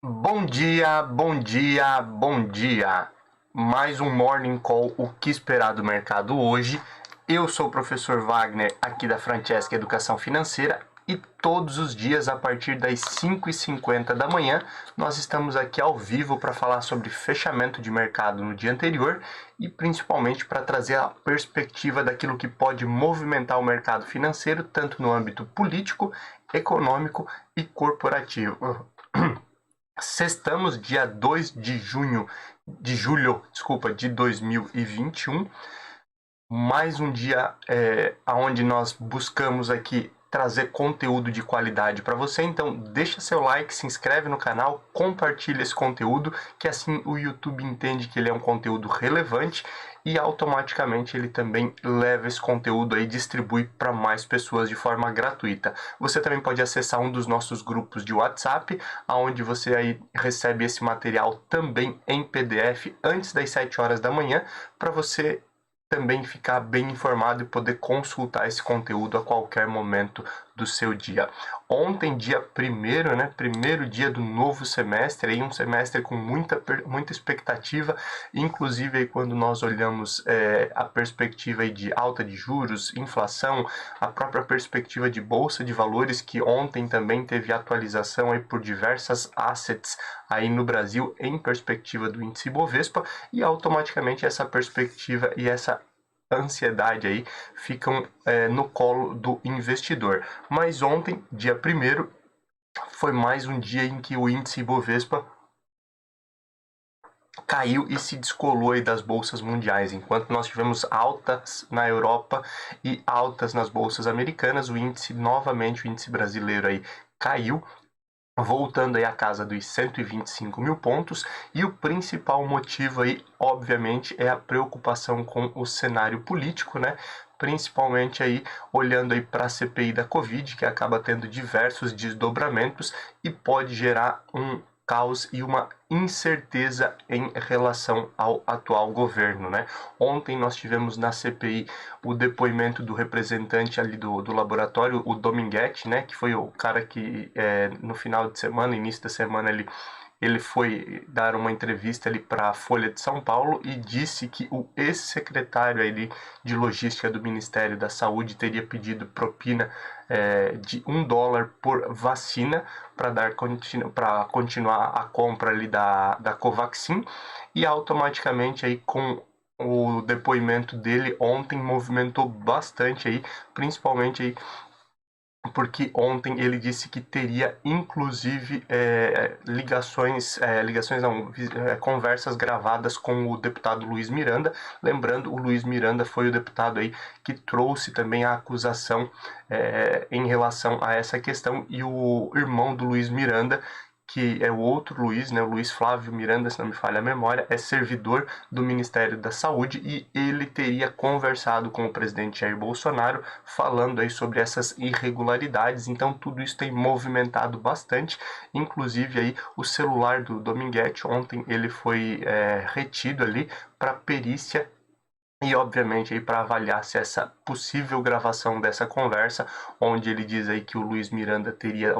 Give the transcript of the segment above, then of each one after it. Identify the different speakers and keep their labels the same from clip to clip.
Speaker 1: Bom dia, bom dia, bom dia. Mais um Morning Call, o que esperar do mercado hoje. Eu sou o professor Wagner, aqui da Francesca Educação Financeira, e todos os dias, a partir das 5h50 da manhã, nós estamos aqui ao vivo para falar sobre fechamento de mercado no dia anterior e principalmente para trazer a perspectiva daquilo que pode movimentar o mercado financeiro, tanto no âmbito político, econômico e corporativo. Sextamos, dia 2 de julho, de 2021. Mais um dia onde nós buscamos aqui trazer conteúdo de qualidade para você. Então deixa seu like, se inscreve no canal, compartilha esse conteúdo, que assim o YouTube entende que ele é um conteúdo relevante e automaticamente ele também leva esse conteúdo aí, distribui para mais pessoas de forma gratuita. Você também pode acessar um dos nossos grupos de WhatsApp, onde você aí recebe esse material também em PDF antes das 7 horas da manhã, para você também ficar bem informado e poder consultar esse conteúdo a qualquer momento do seu dia. Ontem, dia 1º, né? Primeiro dia do novo semestre, aí um semestre com muita expectativa, inclusive aí quando nós olhamos a perspectiva aí de alta de juros, inflação, a própria perspectiva de bolsa de valores, que ontem também teve atualização aí por diversas assets aí no Brasil em perspectiva do índice Bovespa, e automaticamente essa perspectiva e essa ansiedade aí ficam no colo do investidor. Mas ontem, dia 1º, foi mais um dia em que o índice Bovespa caiu e se descolou aí das bolsas mundiais. Enquanto nós tivemos altas na Europa e altas nas bolsas americanas, o índice brasileiro aí caiu, voltando aí à casa dos 125 mil pontos, e o principal motivo aí, obviamente, é a preocupação com o cenário político, né? Principalmente aí olhando aí para a CPI da Covid, que acaba tendo diversos desdobramentos e pode gerar um caos e uma incerteza em relação ao atual governo, né? Ontem nós tivemos na CPI o depoimento do representante ali do laboratório, o Dominguete, né? Que foi o cara que no final de semana, início da semana, ele foi dar uma entrevista ali para a Folha de São Paulo e disse que o ex-secretário aí de logística do Ministério da Saúde teria pedido propina de $1 por vacina para continuar a compra ali da Covaxin, e automaticamente aí com o depoimento dele ontem movimentou bastante aí, principalmente aí porque ontem ele disse que teria inclusive conversas gravadas com o deputado Luiz Miranda. Lembrando, o Luiz Miranda foi o deputado aí que trouxe também a acusação em relação a essa questão, e o irmão do Luiz Miranda, que é o outro Luiz, né, o Luiz Flávio Miranda, se não me falha a memória, é servidor do Ministério da Saúde, e ele teria conversado com o presidente Jair Bolsonaro falando aí sobre essas irregularidades. Então tudo isso tem movimentado bastante, inclusive aí o celular do Dominguete ontem ele foi retido ali para perícia, e obviamente aí para avaliar se essa possível gravação dessa conversa, onde ele diz aí que o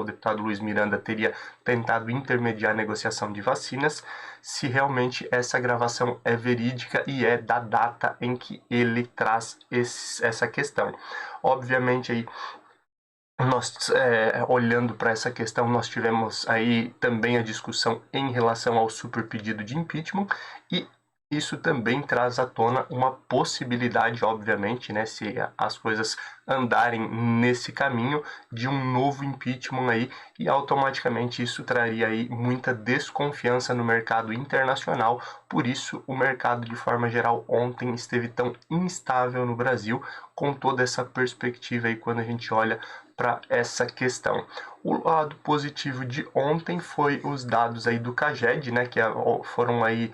Speaker 1: deputado Luiz Miranda teria tentado intermediar a negociação de vacinas, se realmente essa gravação é verídica e é da data em que ele traz essa questão. Obviamente aí nós, olhando para essa questão, nós tivemos aí também a discussão em relação ao super pedido de impeachment, e isso também traz à tona uma possibilidade, obviamente, né, se as coisas andarem nesse caminho, de um novo impeachment aí, e automaticamente isso traria aí muita desconfiança no mercado internacional. Por isso o mercado de forma geral ontem esteve tão instável no Brasil, com toda essa perspectiva aí quando a gente olha para essa questão. O lado positivo de ontem foi os dados aí do CAGED, né, que foram aí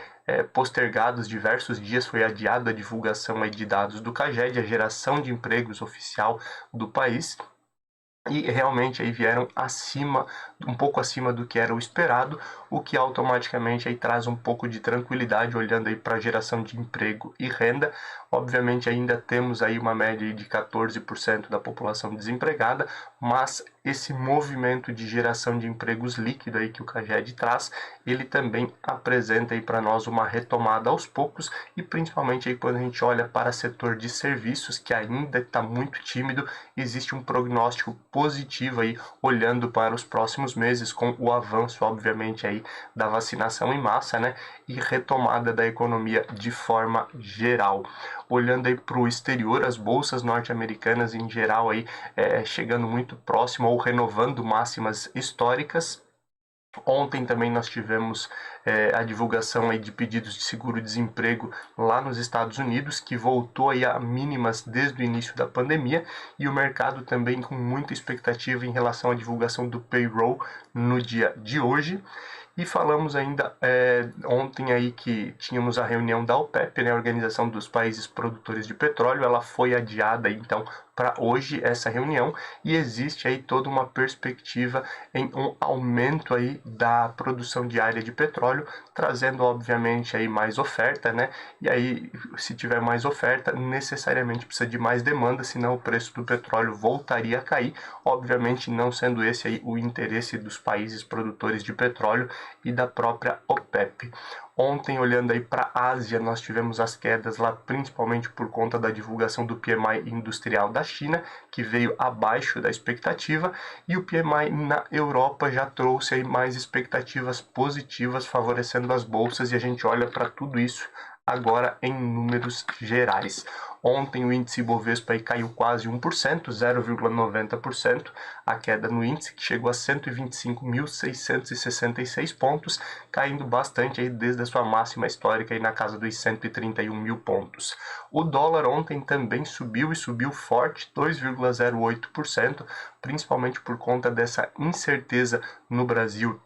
Speaker 1: postergados diversos dias, foi adiada a divulgação aí de dados do CAGED, a geração de empregos oficial do país, e realmente aí vieram acima um pouco acima do que era o esperado, o que automaticamente aí traz um pouco de tranquilidade olhando aí para a geração de emprego e renda. Obviamente ainda temos aí uma média de 14% da população desempregada, mas esse movimento de geração de empregos líquido aí que o CAGED traz, ele também apresenta aí para nós uma retomada aos poucos, e principalmente aí quando a gente olha para o setor de serviços, que ainda está muito tímido, existe um prognóstico positivo aí olhando para os próximos meses, com o avanço obviamente aí da vacinação em massa, né, e retomada da economia de forma geral. Olhando aí para o exterior, as bolsas norte-americanas em geral aí chegando muito próximo ou renovando máximas históricas. Ontem também nós tivemos a divulgação aí de pedidos de seguro-desemprego lá nos Estados Unidos, que voltou aí a mínimas desde o início da pandemia, e o mercado também com muita expectativa em relação à divulgação do payroll no dia de hoje. E falamos ainda ontem aí que tínhamos a reunião da OPEP, né, a Organização dos Países Produtores de Petróleo. Ela foi adiada então para hoje essa reunião, e existe aí toda uma perspectiva em um aumento aí da produção diária de petróleo, trazendo obviamente aí mais oferta, né? E aí, se tiver mais oferta, necessariamente precisa de mais demanda, senão o preço do petróleo voltaria a cair, obviamente não sendo esse aí o interesse dos países produtores de petróleo e da própria OPEP. Ontem, olhando aí para a Ásia, nós tivemos as quedas lá principalmente por conta da divulgação do PMI industrial da China, que veio abaixo da expectativa, e o PMI na Europa já trouxe aí mais expectativas positivas, favorecendo as bolsas, e a gente olha para tudo isso agora em números gerais. Ontem o índice Bovespa aí caiu quase 1%, 0,90%, a queda no índice, que chegou a 125.666 pontos, caindo bastante aí desde a sua máxima histórica aí na casa dos 131 mil pontos. O dólar ontem também subiu, e subiu forte, 2,08%, principalmente por conta dessa incerteza no Brasil,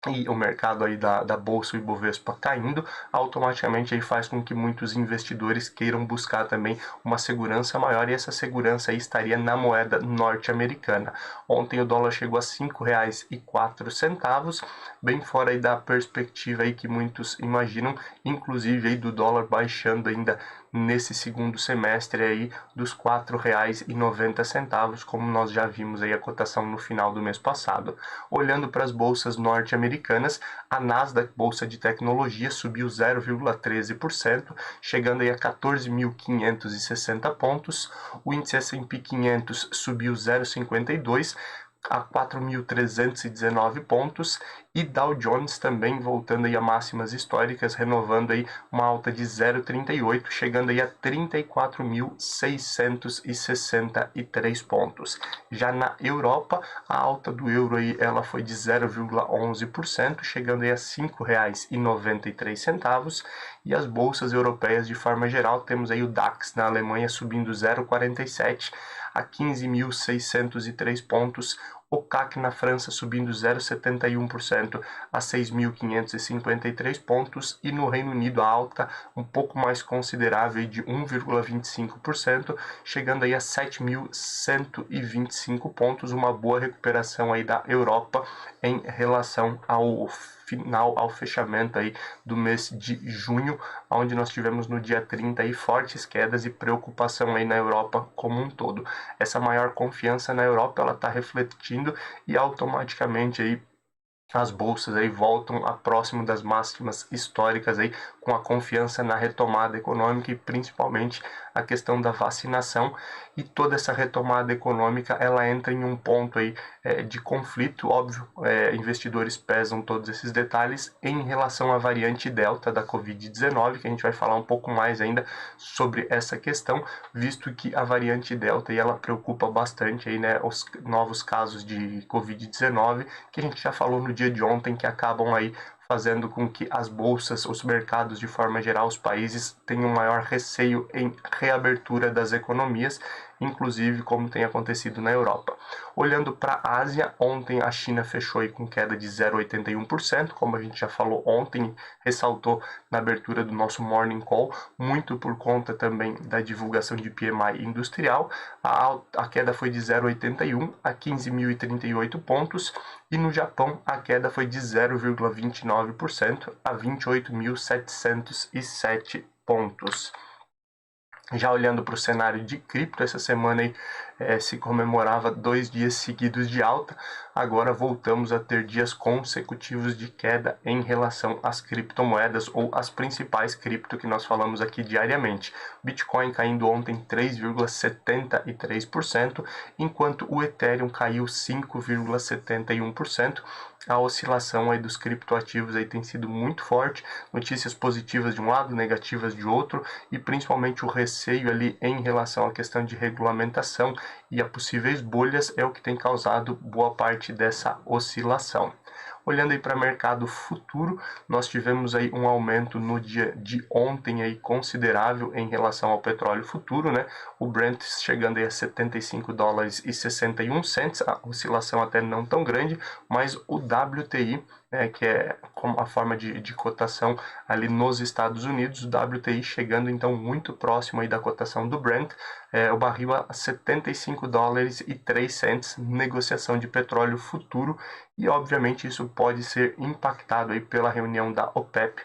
Speaker 1: e o mercado aí da Bolsa e Bovespa caindo, automaticamente aí faz com que muitos investidores queiram buscar também uma segurança maior, e essa segurança aí estaria na moeda norte-americana. Ontem o dólar chegou a R$ 5,04, bem fora aí da perspectiva aí que muitos imaginam, inclusive aí do dólar baixando ainda nesse segundo semestre aí dos R$ 4,90, como nós já vimos aí a cotação no final do mês passado. Olhando para as bolsas norte-americanas, a Nasdaq, bolsa de tecnologia, subiu 0,13%, chegando aí a 14.560 pontos. O índice S&P 500 subiu 0,52% a 4.319 pontos, e Dow Jones também voltando aí a máximas históricas, renovando aí uma alta de 0,38, chegando aí a 34.663 pontos. Já na Europa, a alta do euro aí, ela foi de 0,11%, chegando aí a R$ 5,93, e as bolsas europeias de forma geral, temos aí o DAX na Alemanha subindo 0,47 a 15.603 pontos, o CAC na França subindo 0,71% a 6.553 pontos, e no Reino Unido a alta um pouco mais considerável de 1,25%, chegando aí a 7.125 pontos, uma boa recuperação aí da Europa em relação ao fechamento aí do mês de junho, onde nós tivemos no dia 30 aí fortes quedas e preocupação aí na Europa como um todo. Essa maior confiança na Europa, ela está refletindo, e automaticamente aí as bolsas aí voltam a próximo das máximas históricas aí, com a confiança na retomada econômica, e principalmente a questão da vacinação. E toda essa retomada econômica, ela entra em um ponto aí de conflito, óbvio, investidores pesam todos esses detalhes em relação à variante Delta da Covid-19, que a gente vai falar um pouco mais ainda sobre essa questão, visto que a variante Delta e ela preocupa bastante aí, né, os novos casos de Covid-19, que a gente já falou no dia de ontem, que acabam aí fazendo com que as bolsas, os mercados de forma geral, os países tenham maior receio em reabertura das economias, inclusive como tem acontecido na Europa. Olhando para a Ásia, ontem a China fechou aí com queda de 0,81%, como a gente já falou ontem, ressaltou na abertura do nosso Morning Call, muito por conta também da divulgação de PMI industrial. A queda foi de 0,81 a 15.038 pontos, e no Japão a queda foi de 0,29% a 28.707 pontos. Já olhando para o cenário de cripto, essa semana aí, se comemorava 2 dias seguidos de alta, agora voltamos a ter dias consecutivos de queda em relação às criptomoedas ou as principais cripto que nós falamos aqui diariamente. Bitcoin caindo ontem 3,73%, enquanto o Ethereum caiu 5,71%. A oscilação aí dos criptoativos aí tem sido muito forte, notícias positivas de um lado, negativas de outro, e principalmente o receio ali em relação à questão de regulamentação e a possíveis bolhas é o que tem causado boa parte dessa oscilação. Olhando aí para o mercado futuro, nós tivemos aí um aumento no dia de ontem aí considerável em relação ao petróleo futuro, né? O Brent chegando aí a $70,61, a oscilação até não tão grande, mas o WTI, que é como a forma de cotação ali nos Estados Unidos, o WTI chegando então muito próximo aí da cotação do Brent, o barril a $75,03, negociação de petróleo futuro, e obviamente isso pode ser impactado aí pela reunião da OPEP,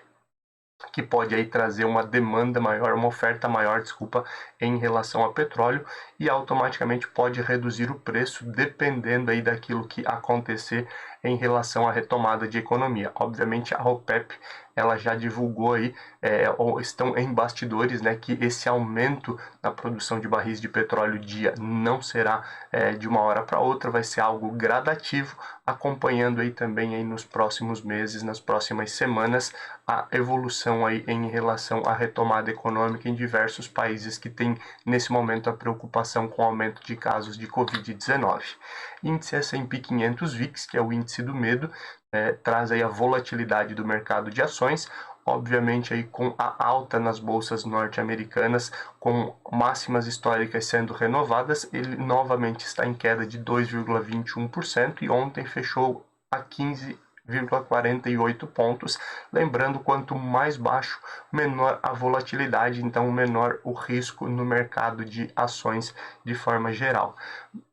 Speaker 1: que pode aí trazer uma demanda maior, uma oferta maior, em relação ao petróleo, e automaticamente pode reduzir o preço dependendo aí daquilo que acontecer em relação à retomada de economia. Obviamente a OPEP ela já divulgou aí, ou estão em bastidores, né, que esse aumento na produção de barris de petróleo dia não será de uma hora para outra, vai ser algo gradativo, acompanhando aí também aí nos próximos meses, nas próximas semanas, a evolução aí em relação à retomada econômica em diversos países que têm nesse momento a preocupação com o aumento de casos de Covid-19. Índice S&P 500 VIX, que é o índice do medo, traz aí a volatilidade do mercado de ações, obviamente aí com a alta nas bolsas norte-americanas, com máximas históricas sendo renovadas, ele novamente está em queda de 2,21% e ontem fechou a 15,48 pontos. Lembrando, quanto mais baixo, menor a volatilidade, então menor o risco no mercado de ações de forma geral.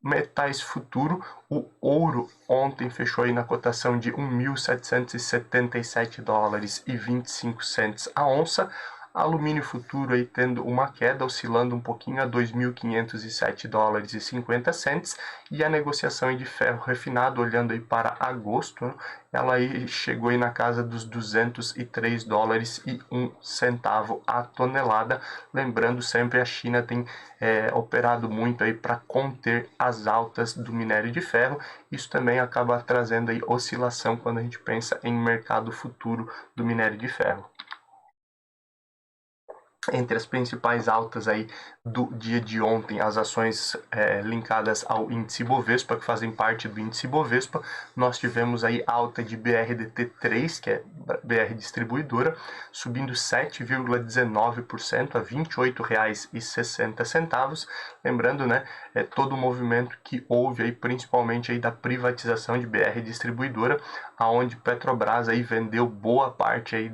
Speaker 1: Metais futuro, o ouro ontem fechou aí na cotação de $1.777,25 a onça. Alumínio futuro aí tendo uma queda, oscilando um pouquinho a $2.507,50, e a negociação de ferro refinado, olhando aí para agosto, né, ela aí chegou aí na casa dos $203,01 a tonelada. Lembrando sempre, a China tem operado muito aí para conter as altas do minério de ferro. Isso também acaba trazendo aí oscilação quando a gente pensa em mercado futuro do minério de ferro. Entre as principais altas aí do dia de ontem, as ações linkadas ao índice Bovespa, que fazem parte do índice Bovespa, nós tivemos aí alta de BRDT3, que é BR Distribuidora, subindo 7,19% a R$ 28,60. Lembrando, né, todo o movimento que houve aí, principalmente aí da privatização de BR Distribuidora, aonde Petrobras aí vendeu boa parte aí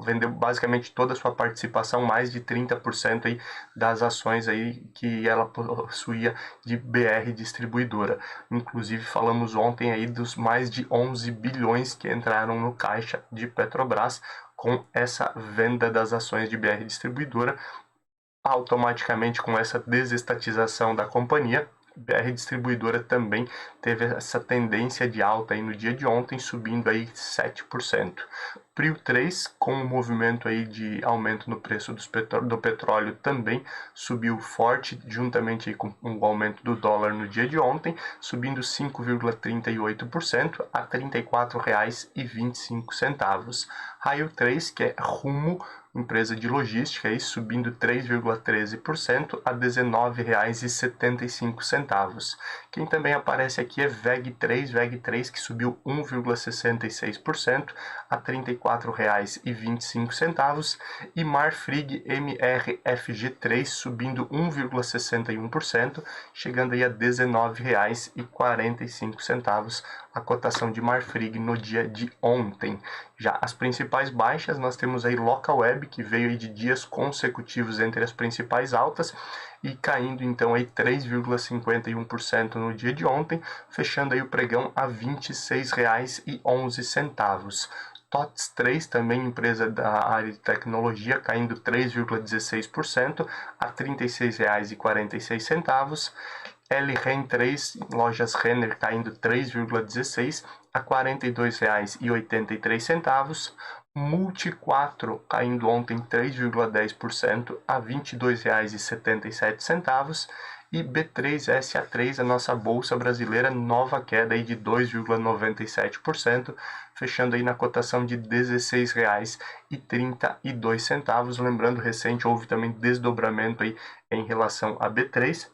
Speaker 1: vendeu basicamente toda a sua participação, mais de 30% aí das ações aí que ela possuía de BR Distribuidora. Inclusive falamos ontem aí dos mais de 11 bilhões que entraram no caixa de Petrobras com essa venda das ações de BR Distribuidora. Automaticamente, com essa desestatização da companhia, BR Distribuidora também teve essa tendência de alta aí no dia de ontem, subindo aí 7%. Prio 3, com o movimento aí de aumento no preço do petróleo, também subiu forte, juntamente aí com o aumento do dólar no dia de ontem, subindo 5,38% a R$ 34,25. Raio 3, que é Rumo, empresa de logística, aí subindo 3,13% a R$ 19,75. Quem também aparece aqui é VEG3, que subiu 1,66% a R$ R$24,25 e Marfrig MRFG3 subindo 1,61%, chegando aí a R$19,45 a cotação de Marfrig no dia de ontem. Já as principais baixas, nós temos aí Localweb, que veio aí de dias consecutivos entre as principais altas e caindo então aí 3,51% no dia de ontem, fechando aí o pregão a R$26,11. TOTS 3, também empresa da área de tecnologia, caindo 3,16% a R$36,46. LREN 3, lojas Renner, caindo 3,16% a R$42,83. Multi 4 caindo ontem 3,10% a R$22,77. E B3SA3, a nossa bolsa brasileira, nova queda aí de 2,97%, fechando aí na cotação de R$16,32. Lembrando, recente houve também desdobramento aí em relação a B3.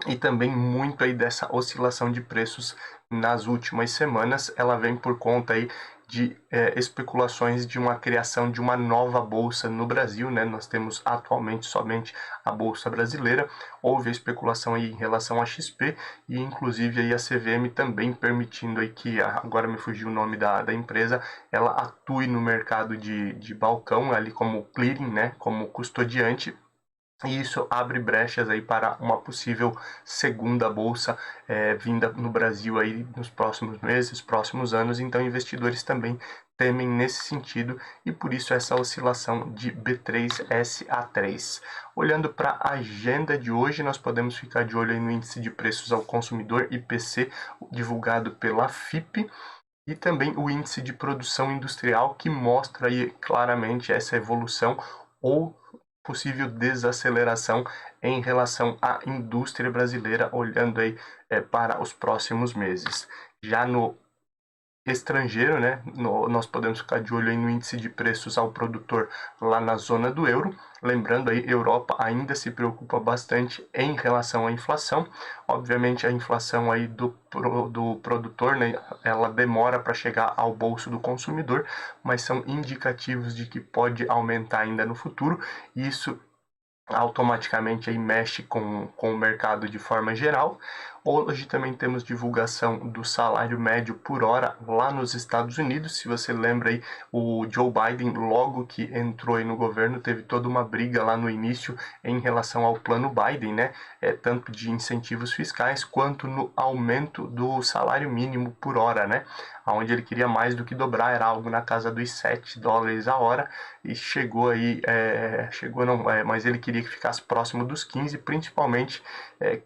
Speaker 1: E também muito aí dessa oscilação de preços nas últimas semanas, ela vem por conta aí de especulações de uma criação de uma nova bolsa no Brasil, né? Nós temos atualmente somente a bolsa brasileira. Houve a especulação aí em relação à XP e inclusive aí a CVM também permitindo aí que, agora me fugiu o nome da empresa, ela atue no mercado de balcão ali como clearing, né? Como custodiante. E isso abre brechas aí para uma possível segunda bolsa vinda no Brasil aí nos próximos meses, próximos anos. Então, investidores também temem nesse sentido e por isso essa oscilação de B3SA3. Olhando para a agenda de hoje, nós podemos ficar de olho aí no índice de preços ao consumidor, IPC, divulgado pela FIPE. E também o índice de produção industrial, que mostra aí claramente essa evolução ou possível desaceleração em relação à indústria brasileira, olhando aí para os próximos meses. Já no estrangeiro, né, nós podemos ficar de olho aí no índice de preços ao produtor lá na zona do euro. Lembrando aí, Europa ainda se preocupa bastante em relação à inflação. Obviamente a inflação aí do produtor, né, ela demora para chegar ao bolso do consumidor, mas são indicativos de que pode aumentar ainda no futuro. E isso automaticamente aí mexe com o mercado de forma geral. Hoje também temos divulgação do salário médio por hora lá nos Estados Unidos. Se você lembra aí, o Joe Biden, logo que entrou aí no governo, teve toda uma briga lá no início em relação ao plano Biden, né? Tanto de incentivos fiscais quanto no aumento do salário mínimo por hora, né? Onde ele queria mais do que dobrar, era algo na casa dos $7 a hora, e chegou aí, mas ele queria que ficasse próximo dos 15, principalmente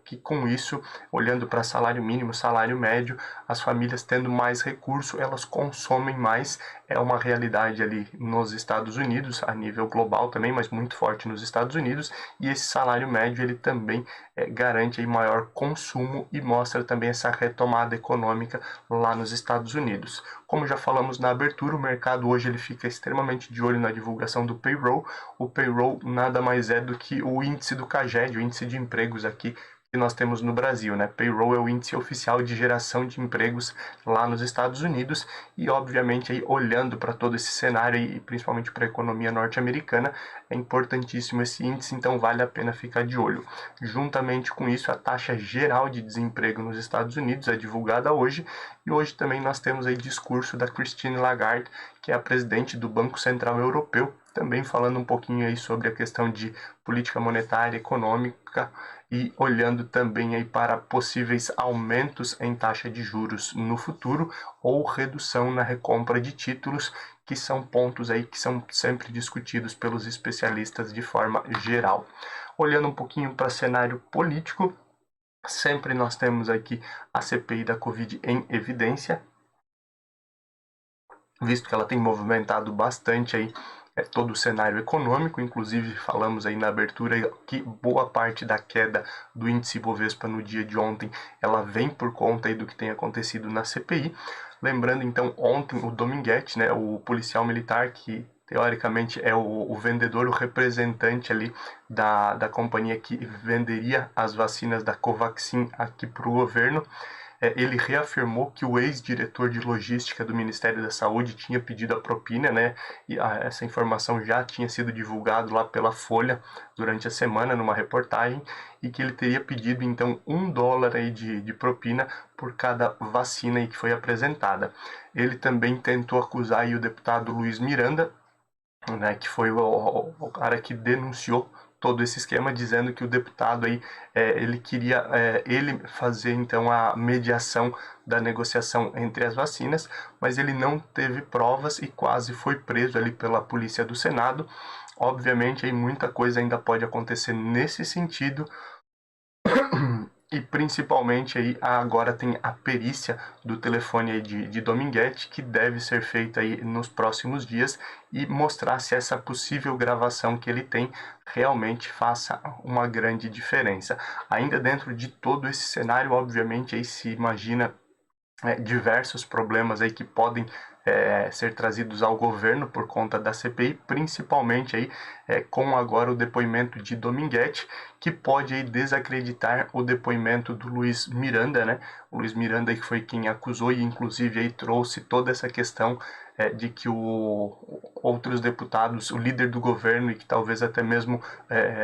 Speaker 1: que com isso, olhando para salário mínimo, salário médio, as famílias tendo mais recurso, elas consomem mais, é uma realidade ali nos Estados Unidos, a nível global também, mas muito forte nos Estados Unidos, e esse salário médio ele também garante aí maior consumo e mostra também essa retomada econômica lá nos Estados Unidos. Como já falamos na abertura, o mercado hoje ele fica extremamente de olho na divulgação do payroll. O payroll nada mais é do que o índice do CAGED, o índice de empregos aqui que nós temos no Brasil, né? Payroll é o índice oficial de geração de empregos lá nos Estados Unidos e, obviamente, aí, olhando para todo esse cenário e principalmente para a economia norte-americana, é importantíssimo esse índice, então vale a pena ficar de olho. Juntamente com isso, a taxa geral de desemprego nos Estados Unidos é divulgada hoje e hoje também nós temos aí discurso da Christine Lagarde, que é a presidente do Banco Central Europeu, também falando um pouquinho aí sobre a questão de política monetária, econômica e olhando também aí para possíveis aumentos em taxa de juros no futuro ou redução na recompra de títulos, que são pontos aí que são sempre discutidos pelos especialistas de forma geral. Olhando um pouquinho para o cenário político, sempre nós temos aqui a CPI da Covid em evidência, visto que ela tem movimentado bastante aí todo o cenário econômico. Inclusive falamos aí na abertura que boa parte da queda do índice Bovespa no dia de ontem, ela vem por conta aí do que tem acontecido na CPI. Lembrando então, ontem o Dominguete, né, o policial militar que teoricamente é o vendedor, o representante ali da companhia que venderia as vacinas da Covaxin aqui para o governo, ele reafirmou que o ex-diretor de logística do Ministério da Saúde tinha pedido a propina, né? E essa informação já tinha sido divulgada lá pela Folha durante a semana, numa reportagem, e que ele teria pedido, então, $1 aí de propina por cada vacina aí que foi apresentada. Ele também tentou acusar aí o deputado Luiz Miranda, né, que foi o cara que denunciou todo esse esquema, dizendo que o deputado aí, ele queria ele fazer então a mediação da negociação entre as vacinas, mas ele não teve provas e quase foi preso ali pela polícia do Senado. Obviamente aí muita coisa ainda pode acontecer nesse sentido, e principalmente aí agora tem a perícia do telefone aí de Dominguete, que deve ser feita aí nos próximos dias e mostrar se essa possível gravação que ele tem realmente faça uma grande diferença. Ainda dentro de todo esse cenário, obviamente aí se imagina diversos problemas aí que podem ser trazidos ao governo por conta da CPI, principalmente aí com agora o depoimento de Dominguete, que pode aí desacreditar o depoimento do Luiz Miranda, né? O Luiz Miranda que foi quem acusou e inclusive aí trouxe toda essa questão de que outros deputados, o líder do governo e que talvez até mesmo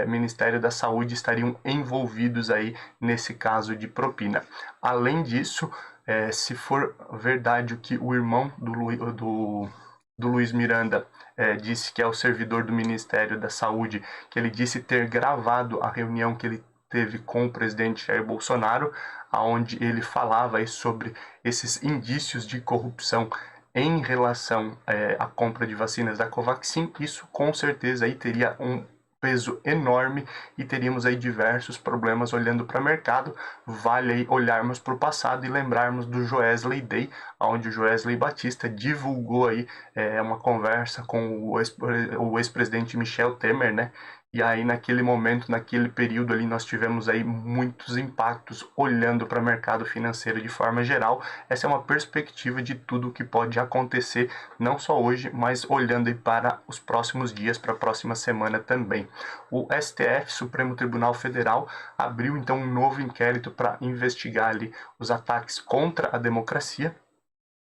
Speaker 1: Ministério da Saúde estariam envolvidos aí nesse caso de propina. Além disso, se for verdade o que o irmão do Luiz Miranda disse, que é o servidor do Ministério da Saúde, que ele disse ter gravado a reunião que ele teve com o presidente Jair Bolsonaro, onde ele falava aí sobre esses indícios de corrupção em relação à compra de vacinas da Covaxin. Isso com certeza aí teria um peso enorme e teríamos aí diversos problemas olhando para o mercado. Vale aí olharmos para o passado e lembrarmos do Joesley Day, onde o Joesley Batista divulgou aí uma conversa com o ex-presidente Michel Temer, né? E aí naquele momento, naquele período ali, nós tivemos aí muitos impactos olhando para o mercado financeiro de forma geral. Essa é uma perspectiva de tudo o que pode acontecer, não só hoje, mas olhando aí para os próximos dias, para a próxima semana também. O STF, Supremo Tribunal Federal, abriu então um novo inquérito para investigar ali os ataques contra a democracia.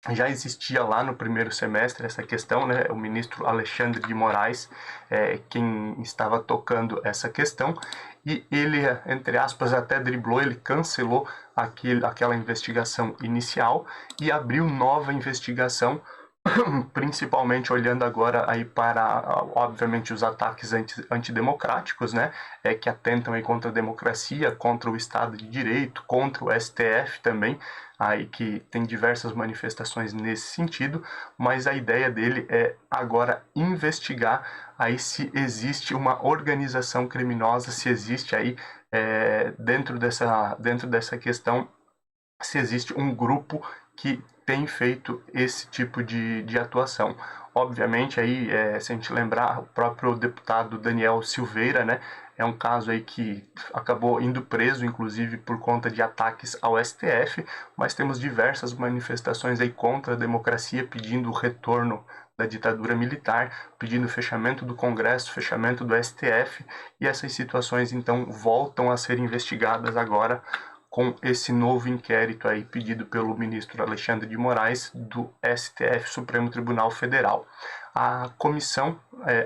Speaker 1: Já existia lá no primeiro semestre essa questão, né? O ministro Alexandre de Moraes quem estava tocando essa questão, e ele, entre aspas, até driblou, ele cancelou aquela investigação inicial e abriu nova investigação, principalmente olhando agora aí para, obviamente, os ataques antidemocráticos, né, que atentam aí contra a democracia, contra o Estado de Direito, contra o STF também, aí que tem diversas manifestações nesse sentido, mas a ideia dele é agora investigar aí se existe uma organização criminosa, se existe aí dentro dessa questão, se existe um grupo que tem feito esse tipo de atuação. Obviamente, aí, se a gente lembrar, o próprio deputado Daniel Silveira, né, é um caso aí que acabou indo preso, inclusive, por conta de ataques ao STF, mas temos diversas manifestações aí contra a democracia, pedindo o retorno da ditadura militar, pedindo o fechamento do Congresso, fechamento do STF, e essas situações, então, voltam a ser investigadas agora com esse novo inquérito aí pedido pelo ministro Alexandre de Moraes do STF, Supremo Tribunal Federal. A comissão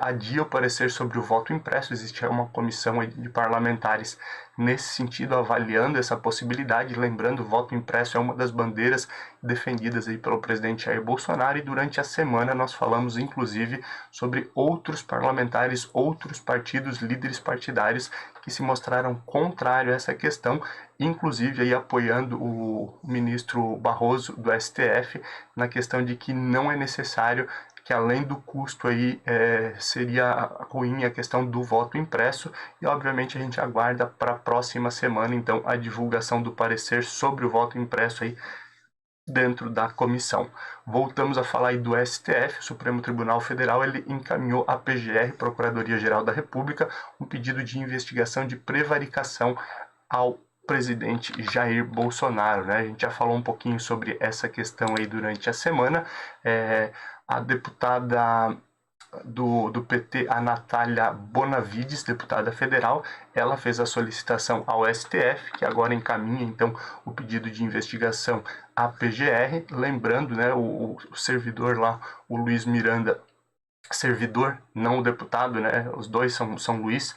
Speaker 1: adia o parecer sobre o voto impresso. Existe uma comissão de parlamentares nesse sentido, avaliando essa possibilidade. Lembrando, o voto impresso é uma das bandeiras defendidas aí pelo presidente Jair Bolsonaro, e durante a semana nós falamos inclusive sobre outros parlamentares, outros partidos, líderes partidários que se mostraram contrários a essa questão, inclusive aí apoiando o ministro Barroso do STF na questão de que não é necessário, que além do custo aí seria ruim a questão do voto impresso, e obviamente a gente aguarda para a próxima semana então a divulgação do parecer sobre o voto impresso aí dentro da comissão. Voltamos a falar aí do STF, o Supremo Tribunal Federal, ele encaminhou à PGR, Procuradoria-Geral da República, um pedido de investigação de prevaricação ao presidente Jair Bolsonaro, né? A gente já falou um pouquinho sobre essa questão aí durante a semana. A deputada do PT, a Natália Bonavides, deputada federal, ela fez a solicitação ao STF, que agora encaminha então o pedido de investigação à PGR, lembrando, né, o servidor lá, o Luiz Miranda, servidor, não o deputado, né? Os dois são Luiz.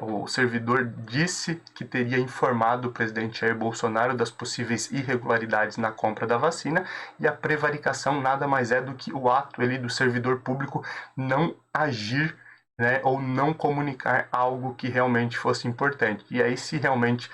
Speaker 1: O servidor disse que teria informado o presidente Jair Bolsonaro das possíveis irregularidades na compra da vacina, e a prevaricação nada mais é do que o ato ali do servidor público não agir, né, ou não comunicar algo que realmente fosse importante. E aí, se realmente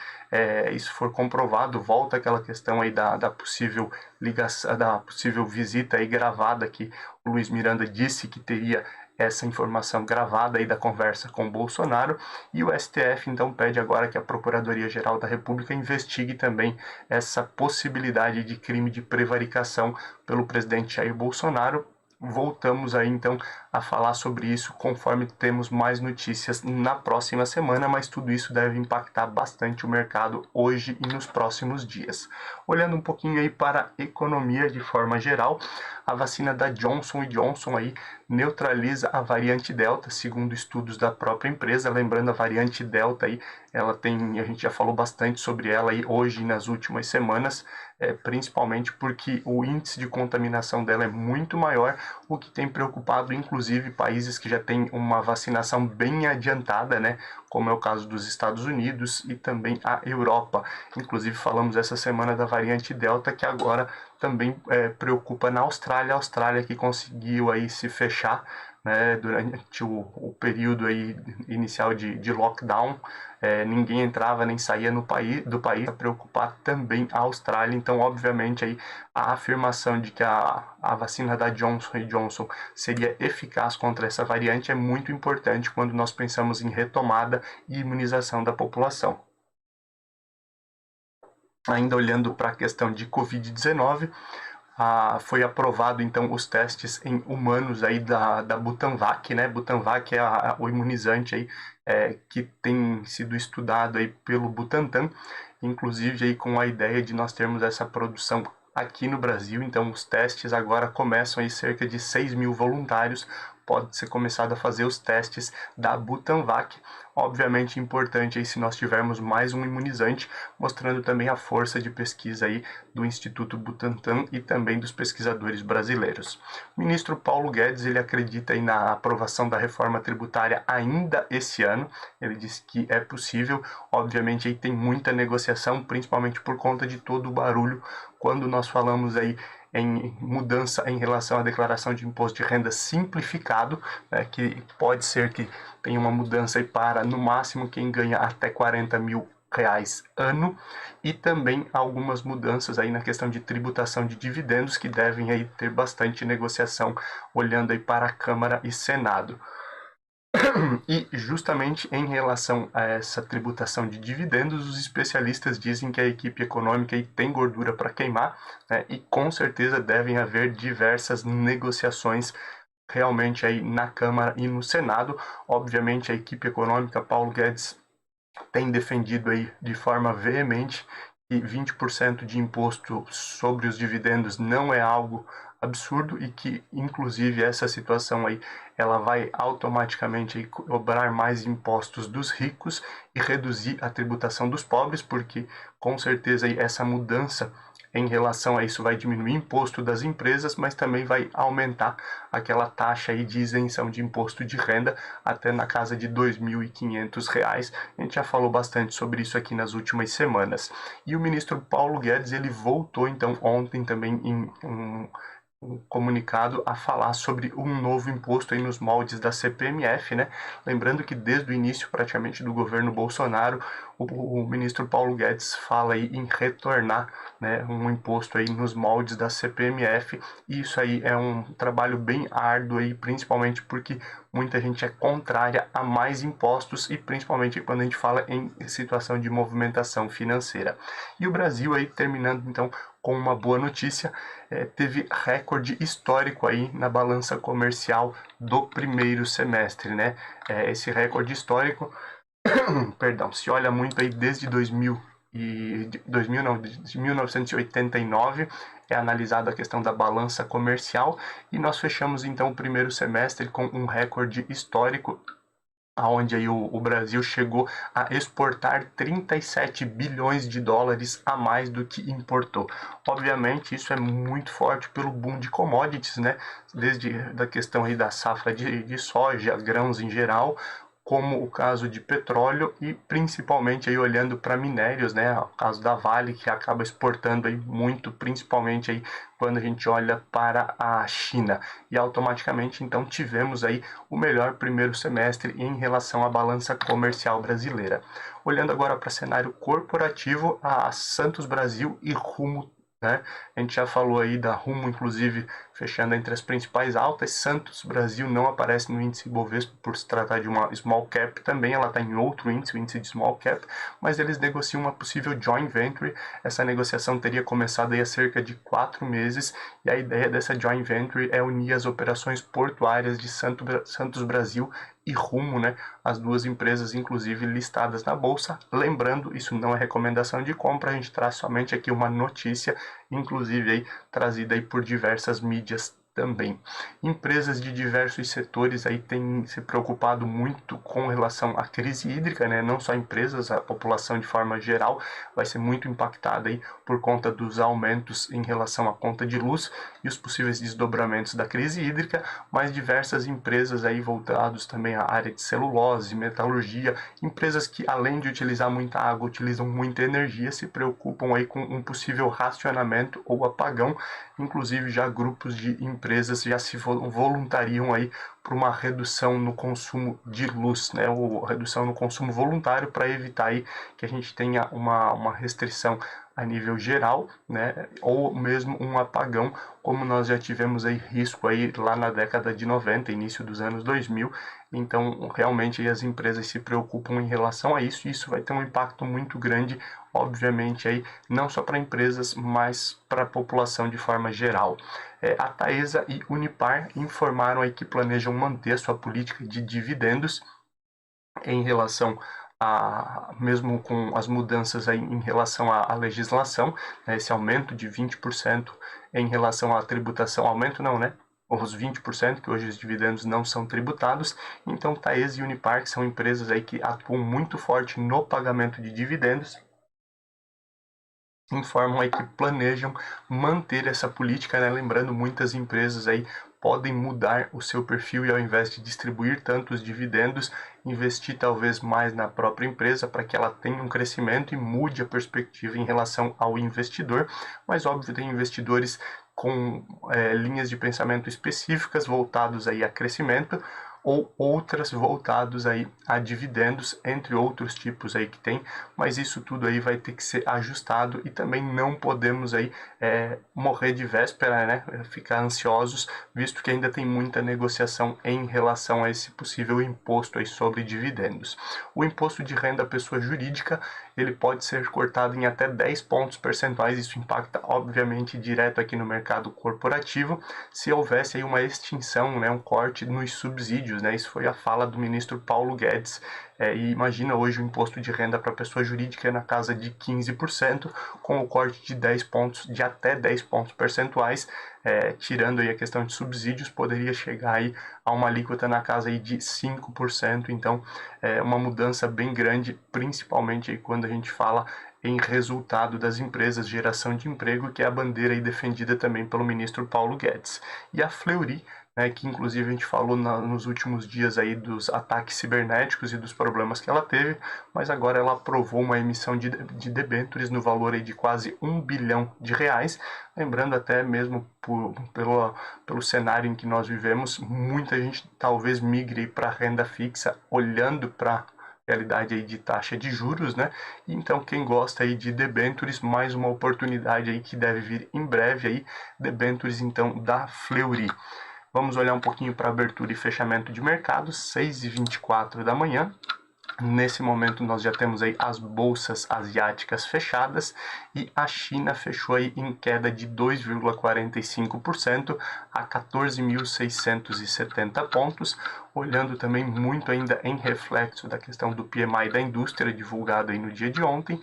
Speaker 1: isso for comprovado, volta aquela questão aí da possível ligação, da possível visita aí gravada, que o Luiz Miranda disse que teria essa informação gravada aí da conversa com o Bolsonaro, e o STF então pede agora que a Procuradoria-Geral da República investigue também essa possibilidade de crime de prevaricação pelo presidente Jair Bolsonaro. Voltamos aí então a falar sobre isso conforme temos mais notícias na próxima semana, mas tudo isso deve impactar bastante o mercado hoje e nos próximos dias. Olhando um pouquinho aí para a economia de forma geral, a vacina da Johnson & Johnson aí neutraliza a variante Delta, segundo estudos da própria empresa. Lembrando, a variante Delta aí, ela tem, a gente já falou bastante sobre ela aí hoje e nas últimas semanas, principalmente porque o índice de contaminação dela é muito maior, o que tem preocupado inclusive países que já têm uma vacinação bem adiantada, né, como é o caso dos Estados Unidos e também a Europa. Inclusive falamos essa semana da variante Delta, que agora também preocupa na Austrália, a Austrália que conseguiu aí se fechar, né, durante o período aí inicial de lockdown. Ninguém entrava nem saía do país, para preocupar também a Austrália. Então, obviamente, aí, a afirmação de que a vacina da Johnson & Johnson seria eficaz contra essa variante é muito importante quando nós pensamos em retomada e imunização da população. Ainda olhando para a questão de Covid-19, foi aprovado então os testes em humanos aí da Butanvac, né? Butanvac é o imunizante aí, que tem sido estudado aí pelo Butantan, inclusive aí com a ideia de nós termos essa produção aqui no Brasil. Então os testes agora começam aí, cerca de 6 mil voluntários pode ser começado a fazer os testes da Butanvac. Obviamente importante aí se nós tivermos mais um imunizante, mostrando também a força de pesquisa aí do Instituto Butantan e também dos pesquisadores brasileiros. O ministro Paulo Guedes, ele acredita aí na aprovação da reforma tributária ainda esse ano. Ele disse que é possível. Obviamente aí tem muita negociação, principalmente por conta de todo o barulho quando nós falamos aí em mudança em relação à declaração de imposto de renda simplificado, né, que pode ser que tenha uma mudança aí para, no máximo, quem ganha até 40 mil reais ano, e também algumas mudanças aí na questão de tributação de dividendos, que devem aí ter bastante negociação, olhando aí para a Câmara e Senado. E justamente em relação a essa tributação de dividendos, os especialistas dizem que a equipe econômica aí tem gordura para queimar, né, e com certeza devem haver diversas negociações realmente aí na Câmara e no Senado. Obviamente a equipe econômica, Paulo Guedes, tem defendido aí de forma veemente que 20% de imposto sobre os dividendos não é algo absurdo, e que inclusive essa situação aí ela vai automaticamente aí cobrar mais impostos dos ricos e reduzir a tributação dos pobres, porque com certeza aí essa mudança em relação a isso vai diminuir o imposto das empresas, mas também vai aumentar aquela taxa aí de isenção de imposto de renda até na casa de R$ 2.500. A gente já falou bastante sobre isso aqui nas últimas semanas. E o ministro Paulo Guedes, ele voltou então ontem também em um comunicado a falar sobre um novo imposto aí nos moldes da CPMF, né? Lembrando que desde o início praticamente do governo Bolsonaro, o ministro Paulo Guedes fala aí em retornar, né, um imposto aí nos moldes da CPMF, e isso aí é um trabalho bem árduo aí, principalmente porque muita gente é contrária a mais impostos, e principalmente quando a gente fala em situação de movimentação financeira. E o Brasil aí, terminando então com uma boa notícia, teve recorde histórico aí na balança comercial do primeiro semestre, né? Esse recorde histórico, perdão, se olha muito aí desde 2000 não, de 1989, é analisada a questão da balança comercial e nós fechamos então o primeiro semestre com um recorde histórico, onde aí o Brasil chegou a exportar 37 bilhões de dólares a mais do que importou. Obviamente isso é muito forte pelo boom de commodities, né? Desde da questão aí da safra de soja, grãos em geral, como o caso de petróleo e principalmente aí olhando para minérios, né? O caso da Vale, que acaba exportando aí muito, principalmente aí quando a gente olha para a China. E automaticamente então tivemos aí o melhor primeiro semestre em relação à balança comercial brasileira. Olhando agora para o cenário corporativo, a Santos Brasil e Rumo, né? A gente já falou aí da Rumo, inclusive, fechando entre as principais altas. Santos Brasil não aparece no índice Bovespa por se tratar de uma small cap, também ela está em outro índice, o índice de small cap, mas eles negociam uma possível joint venture. Essa negociação teria começado aí há cerca de 4 meses e a ideia dessa joint venture é unir as operações portuárias de Santos Brasil e Rumo, né? As duas empresas, inclusive, listadas na bolsa. Lembrando, isso não é recomendação de compra, a gente traz somente aqui uma notícia, inclusive aí, trazida aí por diversas mídias também. Empresas de diversos setores aí têm se preocupado muito com relação à crise hídrica, né? Não só empresas, a população de forma geral vai ser muito impactada aí por conta dos aumentos em relação à conta de luz e os possíveis desdobramentos da crise hídrica, mas diversas empresas aí voltadas também à área de celulose, metalurgia, empresas que além de utilizar muita água, utilizam muita energia, se preocupam aí com um possível racionamento ou apagão. Inclusive já grupos de empresas já se voluntariam aí para uma redução no consumo de luz, né, ou redução no consumo voluntário para evitar aí que a gente tenha uma restrição a nível geral, né, ou mesmo um apagão, como nós já tivemos aí risco aí lá na década de 90, início dos anos 2000. Então, realmente aí as empresas se preocupam em relação a isso e isso vai ter um impacto muito grande, obviamente aí não só para empresas, mas para a população de forma geral. A Taesa e Unipar informaram aí que planejam manter sua política de dividendos em relação mesmo com as mudanças aí em relação à legislação, né, esse aumento de 20% em relação à tributação, aumento não, né? Os 20%, que hoje os dividendos não são tributados. Então, Taesa e Unipar, que são empresas aí que atuam muito forte no pagamento de dividendos, informam aí que planejam manter essa política, né? Lembrando, muitas empresas aí podem mudar o seu perfil e ao invés de distribuir tantos dividendos, investir talvez mais na própria empresa para que ela tenha um crescimento e mude a perspectiva em relação ao investidor. Mas óbvio, tem investidores com linhas de pensamento específicas voltados aí a crescimento, ou outras voltados aí a dividendos, entre outros tipos aí que tem, mas isso tudo aí vai ter que ser ajustado e também não podemos aí morrer de véspera, né, ficar ansiosos, visto que ainda tem muita negociação em relação a esse possível imposto aí sobre dividendos. O imposto de renda à pessoa jurídica, ele pode ser cortado em até 10 pontos percentuais, isso impacta obviamente direto aqui no mercado corporativo, se houvesse aí uma extinção, né, um corte nos subsídios, né, isso foi a fala do ministro Paulo Guedes. E imagina hoje o imposto de renda para pessoa jurídica na casa de 15%, com o corte de 10 pontos, de até 10 pontos percentuais, tirando aí a questão de subsídios, poderia chegar aí a uma alíquota na casa aí de 5%. Então, é uma mudança bem grande, principalmente aí quando a gente fala em resultado das empresas, geração de emprego, que é a bandeira aí defendida também pelo ministro Paulo Guedes. E a Fleury, né, que inclusive a gente falou nos últimos dias aí dos ataques cibernéticos e dos problemas que ela teve, mas agora ela aprovou uma emissão de debêntures no valor aí de quase R$ 1 bilhão. Lembrando até mesmo pelo cenário em que nós vivemos, muita gente talvez migre para renda fixa, olhando para realidade aí de taxa de juros, né? Então quem gosta aí de debêntures, mais uma oportunidade aí que deve vir em breve aí, debêntures então da Fleury. Vamos olhar um pouquinho para abertura e fechamento de mercado, 6h24 da manhã. Nesse momento nós já temos aí as bolsas asiáticas fechadas e a China fechou aí em queda de 2,45% a 14.670 pontos, olhando também muito ainda em reflexo da questão do PMI da indústria divulgado aí no dia de ontem.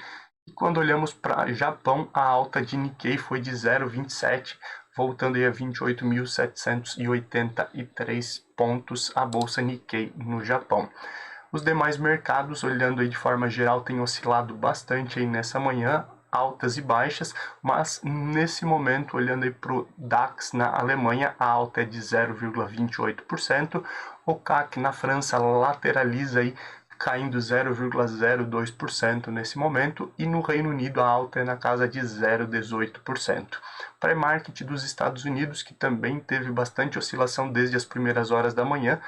Speaker 1: E quando olhamos para Japão, a alta de Nikkei foi de 0,27, voltando aí a 28.783 pontos a bolsa Nikkei no Japão. Os demais mercados, olhando aí de forma geral, têm oscilado bastante aí nessa manhã, altas e baixas, mas nesse momento, olhando aí para o DAX na Alemanha, a alta é de 0,28%, o CAC na França lateraliza aí, caindo 0,02% nesse momento, e no Reino Unido a alta é na casa de 0,18%. Pré-market dos Estados Unidos, que também teve bastante oscilação desde as primeiras horas da manhã,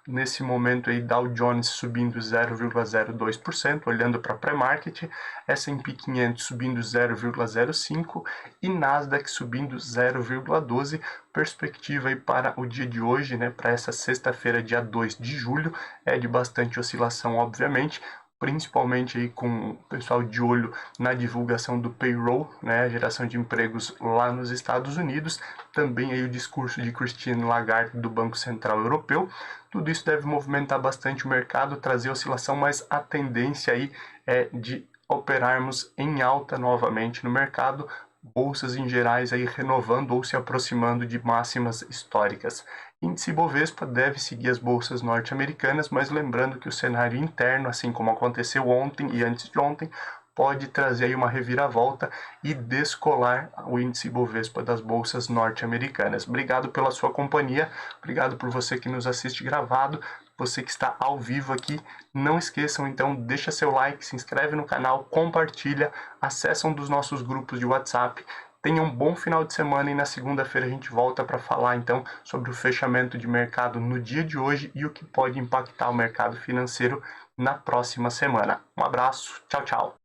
Speaker 1: nesse momento aí Dow Jones subindo 0,02%, olhando para pré-market, S&P 500 subindo 0,05% e Nasdaq subindo 0,12%. Perspectiva aí para o dia de hoje, né, para essa sexta-feira, dia 2 de julho, é de bastante oscilação, obviamente, principalmente aí com o pessoal de olho na divulgação do payroll, né, a geração de empregos lá nos Estados Unidos, também aí o discurso de Christine Lagarde do Banco Central Europeu. Tudo isso deve movimentar bastante o mercado, trazer oscilação, mas a tendência aí é de operarmos em alta novamente no mercado, bolsas em gerais aí renovando ou se aproximando de máximas históricas. Índice Bovespa deve seguir as bolsas norte-americanas, mas lembrando que o cenário interno, assim como aconteceu ontem e antes de ontem, pode trazer aí uma reviravolta e descolar o índice Bovespa das bolsas norte-americanas. Obrigado pela sua companhia, obrigado por você que nos assiste gravado, você que está ao vivo aqui. Não esqueçam, então, deixa seu like, se inscreve no canal, compartilha, acessa um dos nossos grupos de WhatsApp. Tenha um bom final de semana e na segunda-feira a gente volta para falar então sobre o fechamento de mercado no dia de hoje e o que pode impactar o mercado financeiro na próxima semana. Um abraço, tchau, tchau.